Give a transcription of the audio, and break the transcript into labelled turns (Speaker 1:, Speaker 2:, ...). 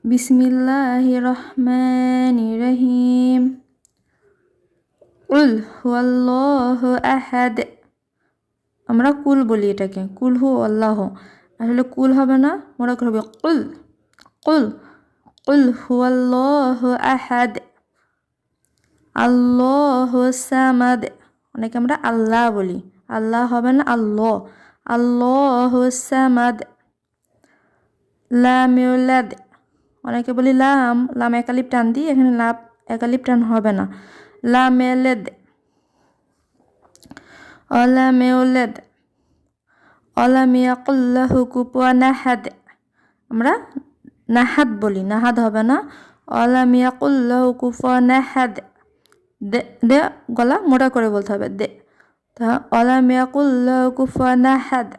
Speaker 1: বিসমিল্লাহির রহমানির রহিম। কুল হুয়াল্লাহু আহাদ। আমরা কুল বলি এটাকে, কুল হু আল্লাহ। আসলে কুল হবে না, মোটা করে হবে কুল। কুল কুল হুয়াল্লাহু আহাদ আল্লাহু সামাদ। অনেকে আমরা আল্লাহ বলি, আল্লাহ হবে না, আল্লাহ। আল্লাহু সামাদ। লাম ইউলাদ। অনেকে বলি লাম, লাম একালিপ টান দিই, এখানে লাম একালিপ টান হবে না। লাম ইয়ালিদ। ওয়ালাম ইউলাদ। ওয়ালাম ইয়াকুল লাহু কুফুয়ান আহাদ। আমরা নাহাদ বলি, নাহাদ হবে না। ওয়ালাম ইয়াকুল লাহু কুফুয়ান আহাদ। দে দে গলা মোটা করে বলতে হবে, দে। তা ওয়ালাম ইয়াকুল লাহু কুফুয়ান আহাদ।